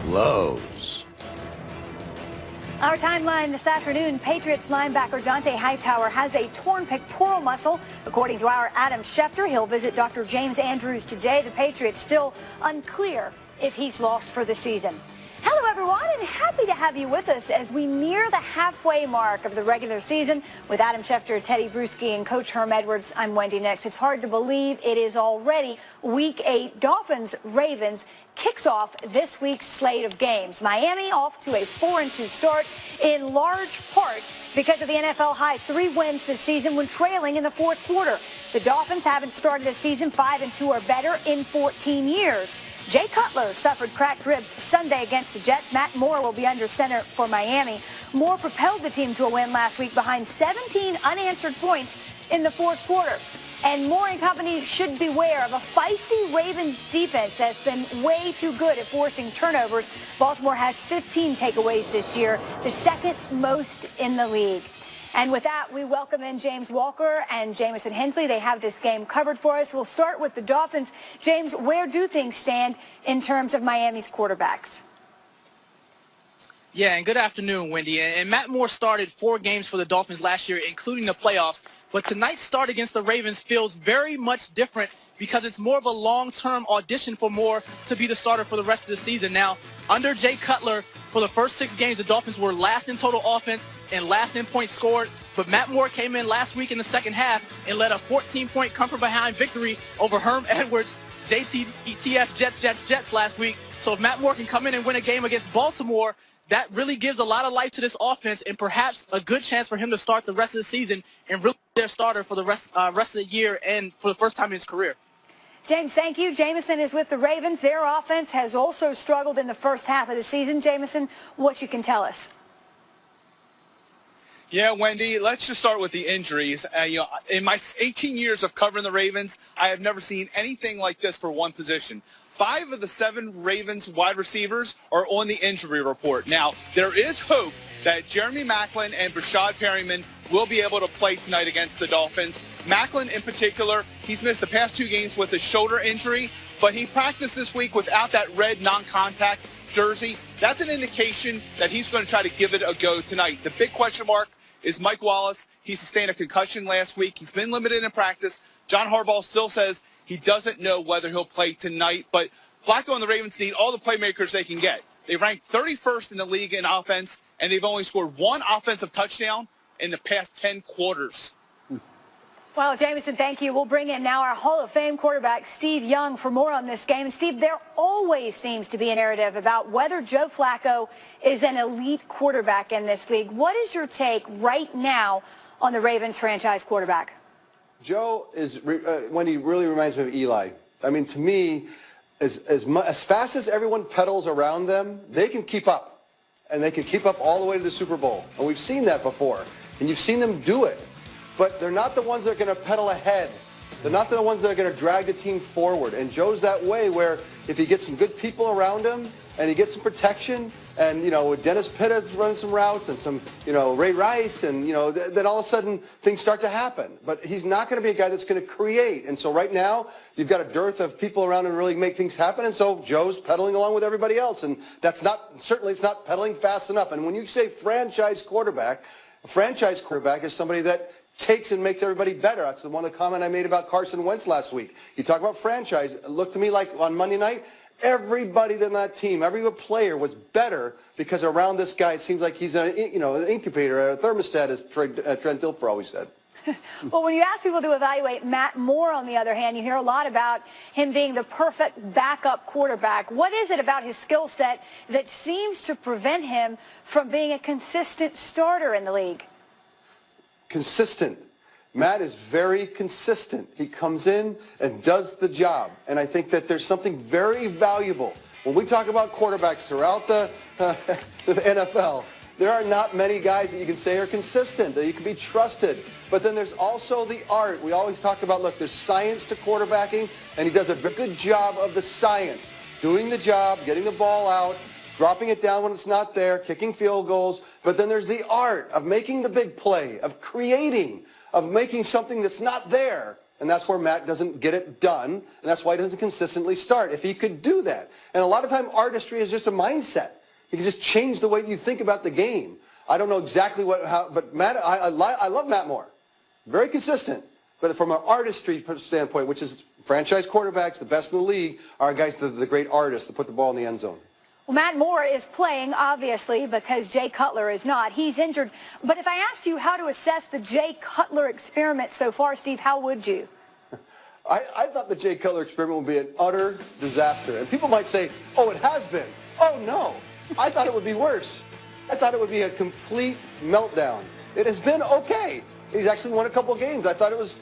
lows. Our timeline this afternoon, Patriots linebacker Dante Hightower has a torn pectoral muscle. According to our Adam Schefter, he'll visit Dr. James Andrews today. The Patriots still unclear if he's lost for the season. Hello, everyone, and happy to have you with us as we near the halfway mark of the regular season. With Adam Schefter, Teddy Bruschi, and Coach Herm Edwards, I'm Wendy Nix. It's hard to believe it is already Week 8. Dolphins-Ravens kicks off this week's slate of games. Miami off to a 4-2 start, in large part because of the NFL high 3 wins this season when trailing in the fourth quarter. The Dolphins haven't started a season 5-2 or better in 14 years. Jay Cutler suffered cracked ribs Sunday against the Jets. Matt Moore will be under center for Miami. Moore propelled the team to a win last week behind 17 unanswered points in the fourth quarter. And Moore and company should beware of a feisty Ravens defense that's been way too good at forcing turnovers. Baltimore has 15 takeaways this year, the second most in the league. And with that, we welcome in James Walker and Jamison Hensley. They have this game covered for us. We'll start with the Dolphins. James, where do things stand in terms of Miami's quarterbacks? Yeah, and good afternoon, Wendy. And Matt Moore started 4 games for the Dolphins last year, including the playoffs. But tonight's start against the Ravens feels very much different because it's more of a long-term audition for Moore to be the starter for the rest of the season. Now, under Jay Cutler, for the first 6 games, the Dolphins were last in total offense and last in points scored. But Matt Moore came in last week in the second half and led a 14-point come-from-behind victory over Herm Edwards, JTF Jets last week. So if Matt Moore can come in and win a game against Baltimore, that really gives a lot of life to this offense and perhaps a good chance for him to start the rest of the season and really be their starter for the rest of the year and for the first time in his career. James, thank you. Jamison is with the Ravens. Their offense has also struggled in the first half of the season. Jamison, what you can tell us? Yeah, Wendy, let's just start with the injuries. In my 18 years of covering the Ravens, I have never seen anything like this for one position. 5 of the 7 Ravens wide receivers are on the injury report. Now, there is hope that Jeremy Maclin and Brashad Perryman will be able to play tonight against the Dolphins. Maclin in particular, he's missed the past 2 games with a shoulder injury, but he practiced this week without that red non-contact jersey. That's an indication that he's going to try to give it a go tonight. The big question mark is Mike Wallace. He sustained a concussion last week. He's been limited in practice. John Harbaugh still says he doesn't know whether he'll play tonight, but Flacco and the Ravens need all the playmakers they can get. They ranked 31st in the league in offense, and they've only scored 1 offensive touchdown in the past 10 quarters. Well, Jamison, thank you. We'll bring in now our Hall of Fame quarterback, Steve Young, for more on this game. And Steve, there always seems to be a narrative about whether Joe Flacco is an elite quarterback in this league. What is your take right now on the Ravens franchise quarterback? Joe is, when he really reminds me of Eli. I mean, to me, as fast as everyone pedals around them, they can keep up. And they can keep up all the way to the Super Bowl. And we've seen that before. And you've seen them do it. But they're not the ones that are going to pedal ahead. They're not the ones that are going to drag the team forward. And Joe's that way where if he gets some good people around him and he gets some protection and, with Dennis Pitta's running some routes and some, Ray Rice and, then all of a sudden things start to happen. But he's not going to be a guy that's going to create. And so right now you've got a dearth of people around him to really make things happen. And so Joe's pedaling along with everybody else. And certainly it's not pedaling fast enough. And when you say franchise quarterback, a franchise quarterback is somebody that takes and makes everybody better. That's the comment I made about Carson Wentz last week. You talk about franchise. It looked to me like on Monday night, everybody on that team, every player was better because around this guy, it seems like he's an incubator, a thermostat, as Trent Dilfer always said. Well, when you ask people to evaluate Matt Moore, on the other hand, you hear a lot about him being the perfect backup quarterback. What is it about his skill set that seems to prevent him from being a consistent starter in the league? Consistent. Matt is very consistent. He comes in and does the job. And I think that there's something very valuable. When we talk about quarterbacks throughout the NFL, there are not many guys that you can say are consistent, that you can be trusted. But then there's also the art. We always talk about, look, there's science to quarterbacking, and he does a very good job of the science. Doing the job, getting the ball out, dropping it down when it's not there, kicking field goals. But then there's the art of making the big play, of creating, of making something that's not there And that's where Matt doesn't get it done, and that's why he doesn't consistently start. If he could do that. And a lot of time, artistry is just a mindset. You can just change the way you think about the game. I don't know exactly but Matt, I love Matt Moore. Very consistent. But from an artistry standpoint, which is franchise quarterbacks, the best in the league, are guys, the great artists that put the ball in the end zone. Well, Matt Moore is playing, obviously, because Jay Cutler is not. He's injured. But if I asked you how to assess the Jay Cutler experiment so far, Steve, how would you? I thought the Jay Cutler experiment would be an utter disaster. And people might say, oh, it has been. Oh, no. I thought it would be worse. I thought it would be a complete meltdown. It has been okay. He's actually won a couple of games. I thought it was,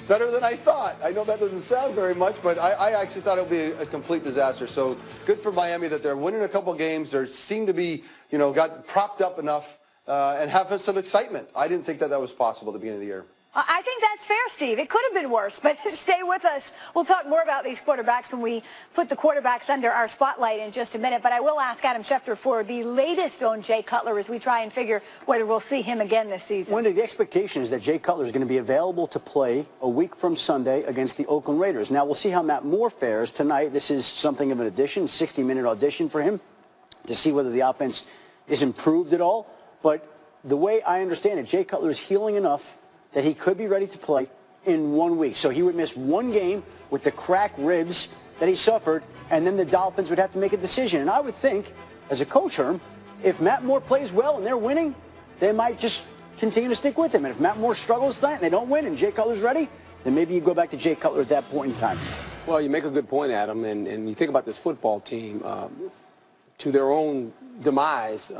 better than I thought. I know that doesn't sound very much, but I actually thought it would be a complete disaster. So good for Miami that they're winning a couple of games. They seem to be, got propped up enough and have some excitement. I didn't think that was possible at the beginning of the year. I think that's fair, Steve. It could have been worse, but stay with us. We'll talk more about these quarterbacks when we put the quarterbacks under our spotlight in just a minute. But I will ask Adam Schefter for the latest on Jay Cutler as we try and figure whether we'll see him again this season. Wendy, the expectation is that Jay Cutler is going to be available to play a week from Sunday against the Oakland Raiders. Now, we'll see how Matt Moore fares tonight. This is something of an audition, 60-minute audition for him to see whether the offense is improved at all. But the way I understand it, Jay Cutler is healing enough that he could be ready to play in 1 week. So he would miss one game with the cracked ribs that he suffered, and then the Dolphins would have to make a decision. And I would think, as a coach, Herm, if Matt Moore plays well and they're winning, they might just continue to stick with him. And if Matt Moore struggles tonight and they don't win and Jay Cutler's ready, then maybe you go back to Jay Cutler at that point in time. Well, you make a good point, Adam, and you think about this football team, to their own demise,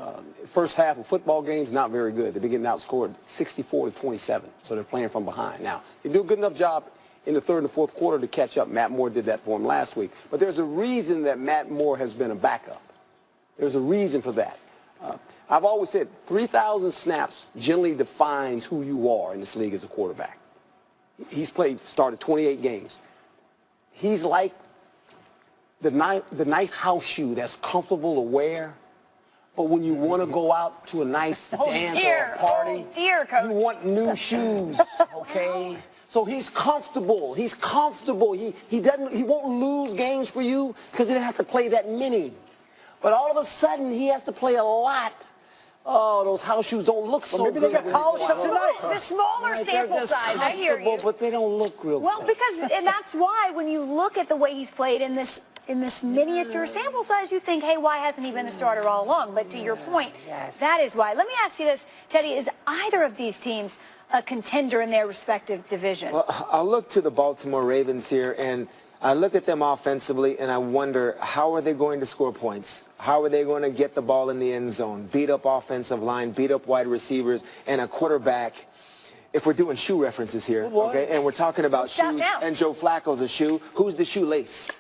first half of football games, not very good. They've been getting outscored 64-27, so they're playing from behind. Now, they do a good enough job in the third and fourth quarter to catch up. Matt Moore did that for him last week. But there's a reason that Matt Moore has been a backup. There's a reason for that. I've always said 3,000 snaps generally defines who you are in this league as a quarterback. He's started 28 games. He's like the nice house shoe that's comfortable to wear, but when you want to go out to a nice dance or a party, Coach. you want new shoes, okay? So he's comfortable. He's comfortable. He won't lose games for you because he didn't have to play that many. But all of a sudden, he has to play a lot. Oh, those house shoes don't look so maybe good. they got polished up tonight. The smaller sample size, I hear you. But they don't look real Well, good. and that's why when you look at the way he's played in this miniature sample size, you think, hey, why hasn't he been a starter all along? But to your point, that is why. Let me ask you this, Teddy, is either of these teams a contender in their respective division? Well, I'll look to the Baltimore Ravens here, and I look at them offensively, and I wonder, how are they going to score points? How are they going to get the ball in the end zone? Beat up offensive line, beat up wide receivers, and a quarterback. If we're doing shoe references here, okay, and we're talking about shoes, and Joe Flacco's a shoe, who's the shoelace?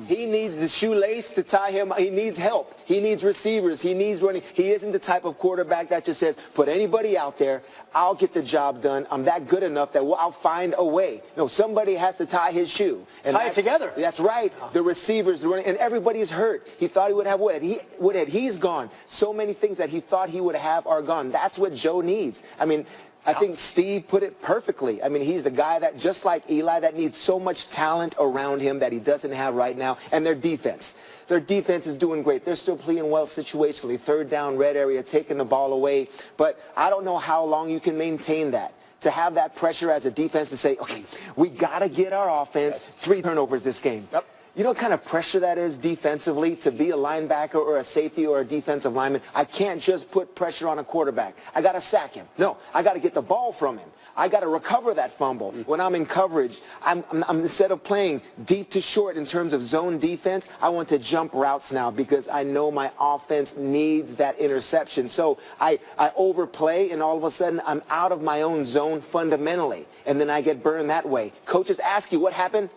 He needs the shoelace to tie him. He needs help. He needs receivers. He needs running. He isn't the type of quarterback that just says, put anybody out there, I'll get the job done. I'm that good enough that I'll find a way. No, somebody has to tie his shoe. And tie it together. That's right. The receivers, the running, and everybody is hurt. He thought he would have Woodhead. He's gone. So many things that he thought he would have are gone. That's what Joe needs. I mean, I think Steve put it perfectly. I mean, he's the guy that, just like Eli, that needs so much talent around him that he doesn't have right now. And their defense is doing great. They're still playing well situationally. Third down, red area, taking the ball away. But I don't know how long you can maintain that. To have that pressure as a defense to say, okay, we got to get our offense 3 turnovers this game. Yep. You know what kind of pressure that is defensively to be a linebacker or a safety or a defensive lineman? I can't just put pressure on a quarterback. I got to sack him. No, I got to get the ball from him. I got to recover that fumble. When I'm in coverage, I'm instead of playing deep to short in terms of zone defense, I want to jump routes now because I know my offense needs that interception. So I overplay, and all of a sudden I'm out of my own zone fundamentally, and then I get burned that way. Coaches ask you what happened.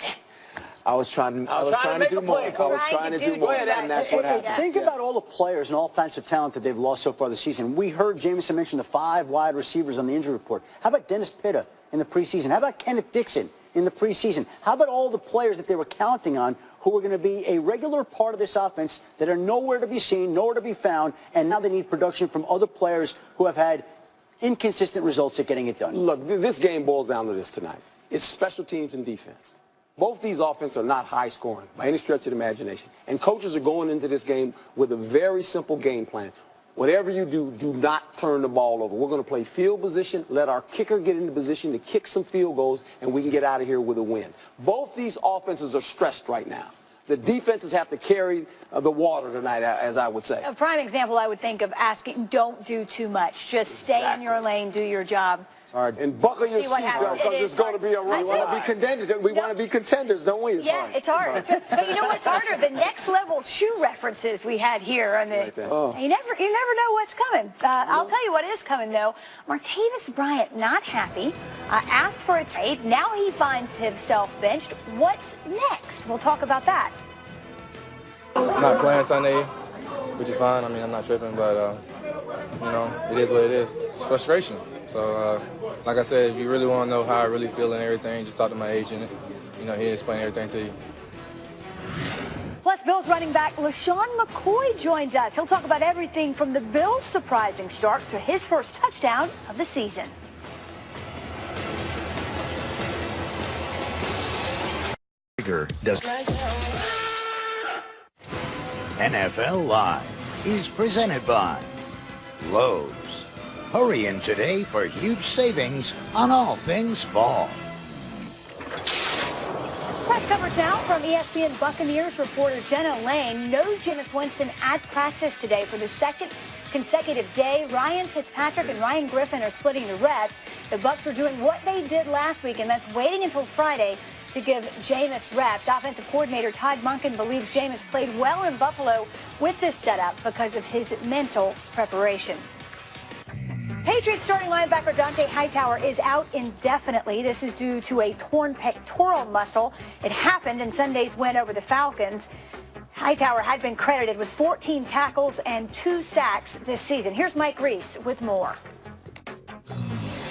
I was trying to do more. And that's what happened. Think about all the players and offensive talent that they've lost so far this season. We heard Jameson mention the 5 wide receivers on the injury report. How about Dennis Pitta in the preseason? How about Kenneth Dixon in the preseason? How about all the players that they were counting on who were going to be a regular part of this offense that are nowhere to be seen, nowhere to be found, and now they need production from other players who have had inconsistent results at getting it done? Look, this game boils down to this tonight. It's special teams and defense. Both these offenses are not high scoring by any stretch of the imagination. And coaches are going into this game with a very simple game plan. Whatever you do, do not turn the ball over. We're going to play field position, let our kicker get into position to kick some field goals, and we can get out of here with a win. Both these offenses are stressed right now. The defenses have to carry the water tonight, as I would say. A prime example I would think of asking, don't do too much. Just stay in your lane, do your job. Hard. And buckle your seatbelt because it's going to be a run. We want to be contenders. We want to be contenders, don't we? It's hard. But you know what's harder? The next level shoe references we had here. On the, you never know what's coming. I'll tell you what is coming, though. Martavis Bryant not happy. Asked for a tape. Now he finds himself benched. What's next? We'll talk about that. I'm not playing Sunday, which is fine. I mean, I'm not tripping, but, you know, it is what it is. It's frustration. So, like I said, if you really want to know how I really feel and everything, just talk to my agent. You know, he'll explain everything to you. Plus, Bills running back LaShawn McCoy joins us. He'll talk about everything from the Bills' surprising start to his first touchdown of the season. NFL Live is presented by Lowe's. Hurry in today for huge savings on all things fall. Press coverage now from ESPN Buccaneers reporter Jenna Lane. No Jameis Winston at practice today for the second consecutive day. Ryan Fitzpatrick and Ryan Griffin are splitting the reps. The Bucs are doing what they did last week, and that's waiting until Friday to give Jameis reps. Offensive coordinator Todd Monken believes Jameis played well in Buffalo with this setup because of his mental preparation. Patriots starting linebacker Dont'a Hightower is out indefinitely. This is due to a torn pectoral muscle. It happened in Sunday's win over the Falcons. Hightower had been credited with 14 tackles and 2 sacks this season. Here's Mike Reese with more.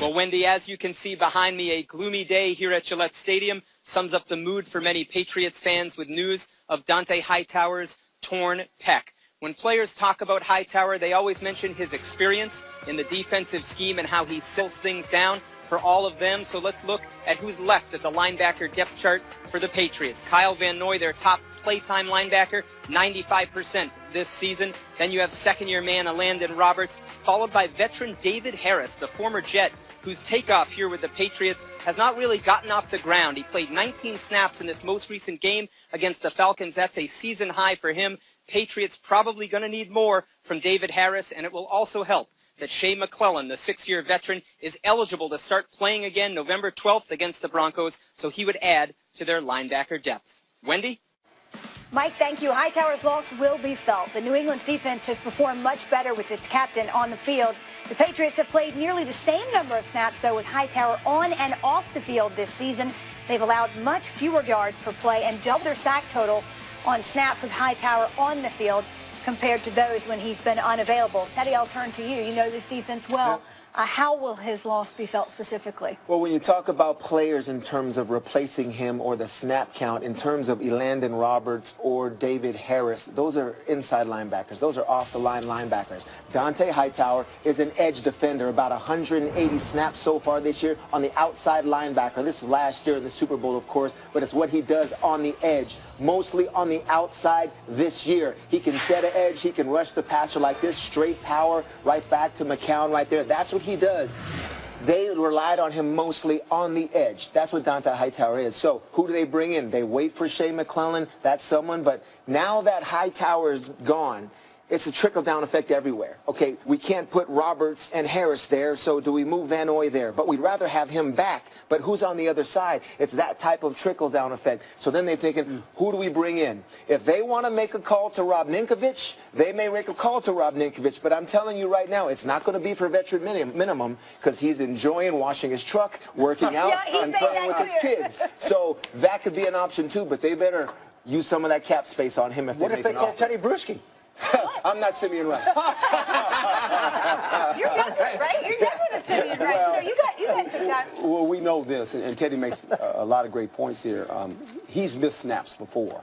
Well, Wendy, as you can see behind me, a gloomy day here at Gillette Stadium sums up the mood for many Patriots fans with news of Dont'a Hightower's torn pec. When players talk about Hightower, they always mention his experience in the defensive scheme and how he settles things down for all of them. So let's look at who's left at the linebacker depth chart for the Patriots. Kyle Van Noy, their top playtime linebacker, 95% this season. Then you have second-year man Landon Roberts, followed by veteran David Harris, the former Jet, whose takeoff here with the Patriots has not really gotten off the ground. He played 19 snaps in this most recent game against the Falcons. That's a season high for him. Patriots probably going to need more from David Harris, and it will also help that Shea McClellan, the 6-year veteran, is eligible to start playing again November 12th against the Broncos, so he would add to their linebacker depth. Wendy? Mike, thank you. Hightower's loss will be felt. The New England defense has performed much better with its captain on the field. The Patriots have played nearly the same number of snaps, though, with Hightower on and off the field this season. They've allowed much fewer yards per play and doubled their sack total on snaps with Hightower on the field compared to those when he's been unavailable. Teddy, I'll turn to you. You know this defense well. How will his loss be felt specifically? Well, when you talk about players in terms of replacing him or the snap count, in terms of Landon Roberts or David Harris, those are inside linebackers. Those are off-the-line linebackers. Dont'a Hightower is an edge defender, about 180 snaps so far this year on the outside linebacker. This is last year in the Super Bowl, of course, but it's what he does on the edge, mostly on the outside this year. He can set an edge. He can rush the passer like this, straight power right back to McCown right there. That's what he does. They relied on him mostly on the edge. That's what Dont'a Hightower is. So who do they bring in? They wait for Shea McClellan. That's someone. But now that Hightower is gone, it's a trickle-down effect everywhere. Okay, we can't put Roberts and Harris there, so do we move Van Noy there? But we'd rather have him back. But who's on the other side? It's that type of trickle-down effect. So then they're thinking, who do we bring in? If they want to make a call to Rob Ninkovich, they may make a call to Rob Ninkovich. But I'm telling you right now, it's not going to be for veteran minimum because he's enjoying washing his truck, working out, and playing with his kids. So that could be an option too, but they better use some of that cap space on him if what if they call Teddy Bruschi? I'm not Simeon Rice. You're younger, right? You're younger than Simeon Rice. So you got some time. Well, we know this, and Teddy makes a lot of great points here. He's missed snaps before.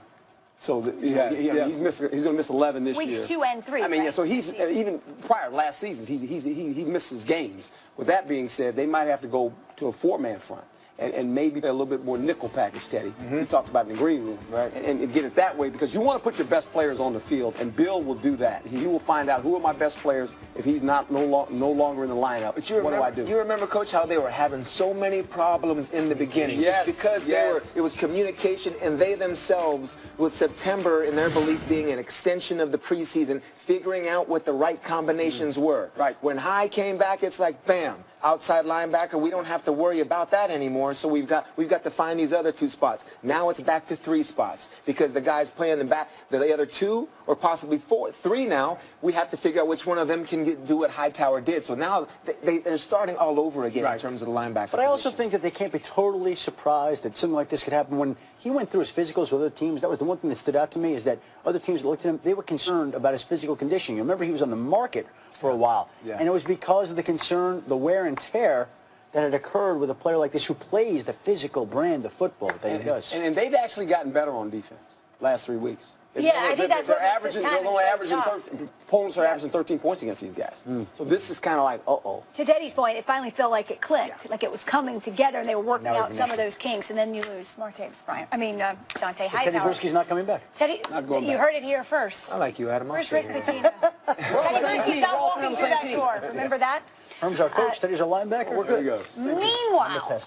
So he's going to miss 11 this year. Weeks 2 and 3. I mean, right? yeah, so he's even prior to last season, he misses games. With that being said, they might have to go to a 4-man front. and maybe a little bit more nickel package, Teddy. We talked about it in the green room, right? And get it that way because you want to put your best players on the field, and Bill will do that. He will find out who are my best players if he's no longer in the lineup. But what do I do? You remember, Coach, how they were having so many problems in the beginning. Yes. It's because it was communication, and they themselves, with September in their belief being an extension of the preseason, figuring out what the right combinations were. Right. When High came back, it's like, bam, outside linebacker, we don't have to worry about that anymore, so we've got to find these other 2 spots. Now it's back to 3 spots because the guys playing the other 2 or possibly 3 now, we have to figure out which one of them can do what Hightower did. So now they're starting all over again in terms of the linebacker But I also position. think that they can't be totally surprised that something like this could happen. When he went through his physicals with other teams, that was the one thing that stood out to me, is that other teams that looked at him, they were concerned about his physical condition. You remember he was on the market for a while, and it was because of the concern, the wear and tear that had occurred with a player like this who plays the physical brand of football that he does. And they've actually gotten better on defense last 3 weeks. I think that's what makes this they're only averaging opponents are averaging 13 points against these guys. So this is kind of like, To Teddy's point, it finally felt like it clicked, like it was coming together, and they were working out some of those kinks, and then you lose Dante Hightower. Teddy Bruschi's not coming back. Teddy, you heard it here first. I like you, Adam. Where's Rick Pitino? Teddy Bruschi's not walking through that door. Remember that? Herm's our coach. Teddy's our linebacker. We're good. Meanwhile,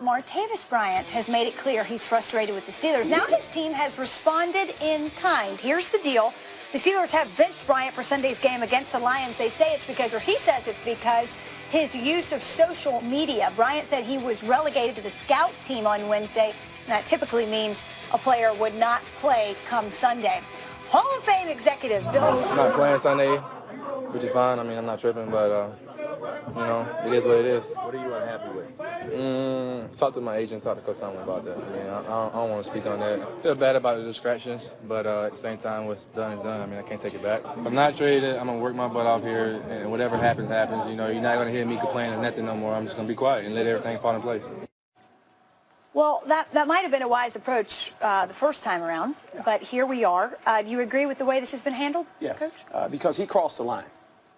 Martavis Bryant has made it clear he's frustrated with the Steelers. Now his team has responded in kind. Here's the deal. The Steelers have benched Bryant for Sunday's game against the Lions. They say it's because, or he says it's because, his use of social media. Bryant said he was relegated to the scout team on Wednesday. And that typically means a player would not play come Sunday. Hall of Fame executive Bill. I'm not playing Sunday, which is fine. I mean, I'm not tripping, but you know, it is what it is. What are you unhappy with? Talk to my agent, talk to Coach Tomlin about that. I mean, I don't want to speak on that. I feel bad about the distractions, but at the same time, what's done is done. I mean, I can't take it back. If I'm not traded, I'm going to work my butt off here, and whatever happens, happens. You know, you're not going to hear me complain or nothing no more. I'm just going to be quiet and let everything fall in place. Well, that might have been a wise approach the first time around, but here we are. Do you agree with the way this has been handled, Coach? Because he crossed the line.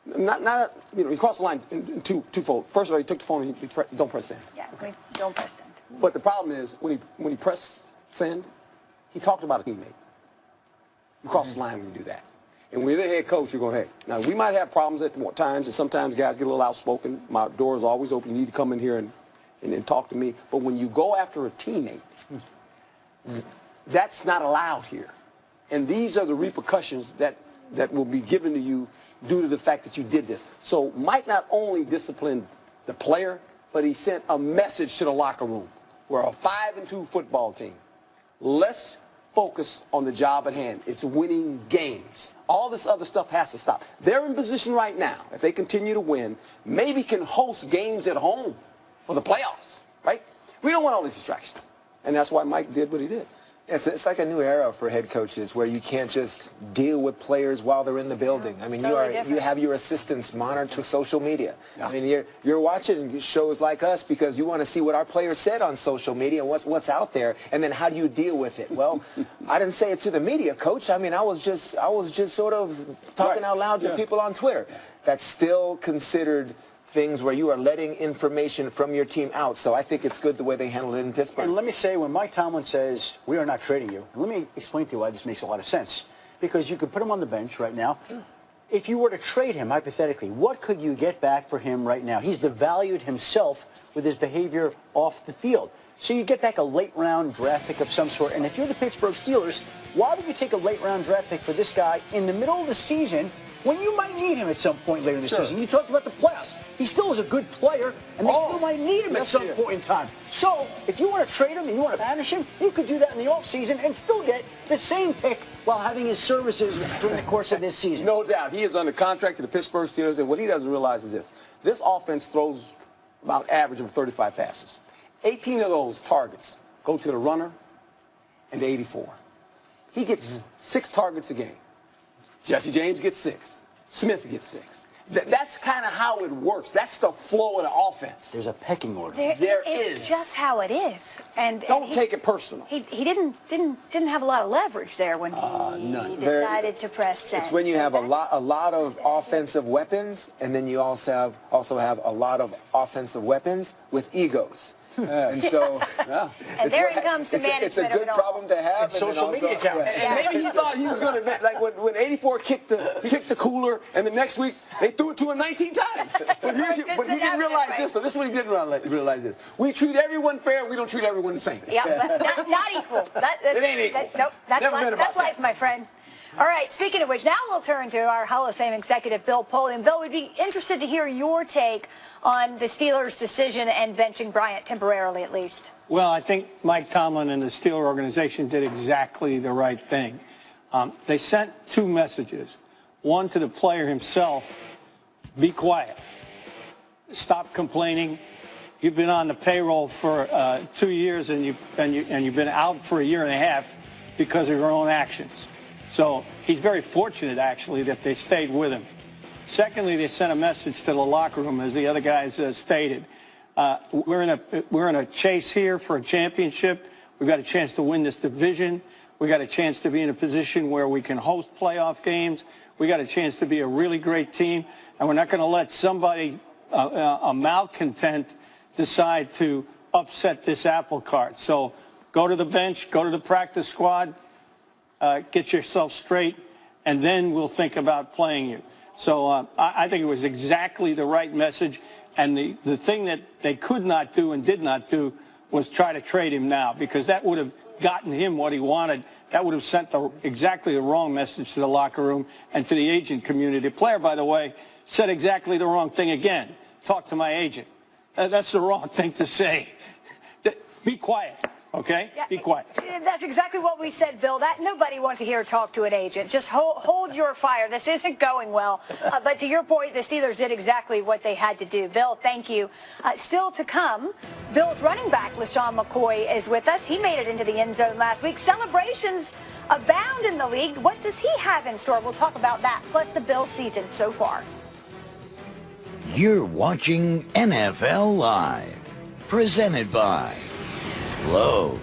He crossed the line in twofold. First of all, he took the phone and he don't press send. Yeah, don't press send. But the problem is when he pressed send, he talked about a teammate. You cross the line when you do that. And when you're the head coach, you're going, hey, now we might have problems at times, and sometimes guys get a little outspoken. My door is always open. You need to come in here and talk to me. But when you go after a teammate, that's not allowed here. And these are the repercussions that will be given to you due to the fact that you did this. So Mike not only disciplined the player, but he sent a message to the locker room. We're a 5-2 football team. Let's focus on the job at hand. It's winning games. All this other stuff has to stop. They're in position right now, if they continue to win, maybe can host games at home for the playoffs, right? We don't want all these distractions. And that's why Mike did what he did. It's like a new era for head coaches where you can't just deal with players while they're in the building. I mean, you have your assistants monitoring social media. I mean, you're watching shows like us because you want to see what our players said on social media and what's out there, and then how do you deal with it? Well, I didn't say it to the media, Coach. I mean, I was just sort of talking out loud to people on Twitter. That's still considered things where you are letting information from your team out. So I think it's good the way they handled it in Pittsburgh. And let me say, when Mike Tomlin says, we are not trading you, let me explain to you why this makes a lot of sense. Because you could put him on the bench right now. If you were to trade him, hypothetically, what could you get back for him right now? He's devalued himself with his behavior off the field. So you get back a late-round draft pick of some sort. And if you're the Pittsburgh Steelers, why would you take a late-round draft pick for this guy in the middle of the season when you might need him at some point later in the season? You talked about the playoffs. He still is a good player, and they still might need him at some point in time. So if you want to trade him and you want to banish him, you could do that in the offseason and still get the same pick while having his services during the course of this season. No doubt. He is under contract to the Pittsburgh Steelers, and what he doesn't realize is this. This offense throws about average of 35 passes. 18 of those targets go to the runner and to 84. He gets 6 targets a game. Jesse James gets 6. Smith gets 6. That's kind of how it works. That's the flow of the offense. There's a pecking order. It's just how it is. And don't take it personal. He didn't have a lot of leverage there when he decided to press send. It's when you have a lot of offensive weapons, and then you also have a lot of offensive weapons with egos. And so, And there comes the management It's a good problem to have. And social media accounts. And maybe he thought he was going to, like when 84 kicked the cooler, and the next week they threw it to him 19 times. But he didn't realize this, though. This is what he didn't realize this. We treat everyone fair. We don't treat everyone the same. Yeah, but not equal. It ain't equal. Nope, that's life, my friend. All right, speaking of which, now we'll turn to our Hall of Fame executive, Bill Polian. Bill, we'd be interested to hear your take on the Steelers' decision and benching Bryant temporarily, at least. Well, I think Mike Tomlin and the Steeler organization did exactly the right thing. They sent two messages. One to the player himself, be quiet. Stop complaining. You've been on the payroll for 2 years, and you've been out for a year and a half because of your own actions. So he's very fortunate, actually, that they stayed with him. Secondly, they sent a message to the locker room, as the other guys stated. We're in a chase here for a championship. We've got a chance to win this division. We got a chance to be in a position where we can host playoff games. We got a chance to be a really great team, and we're not going to let somebody, a malcontent, decide to upset this apple cart. So go to the bench, go to the practice squad. Get yourself straight, and then we'll think about playing you. So I think it was exactly the right message. And the thing that they could not do and did not do was try to trade him now, because that would have gotten him what he wanted. That would have sent exactly the wrong message to the locker room and to the agent community. The player, by the way, said exactly the wrong thing again. Talk to my agent. That's the wrong thing to say. Be quiet. Okay? Yeah, be quiet. That's exactly what we said, Bill. That nobody wants to hear talk to an agent. Just hold your fire. This isn't going well. But to your point, the Steelers did exactly what they had to do. Bill, thank you. Still to come, Bill's running back, LaShawn McCoy, is with us. He made it into the end zone last week. Celebrations abound in the league. What does he have in store? We'll talk about that, plus the Bills season so far. You're watching NFL Live, presented by Lowe's.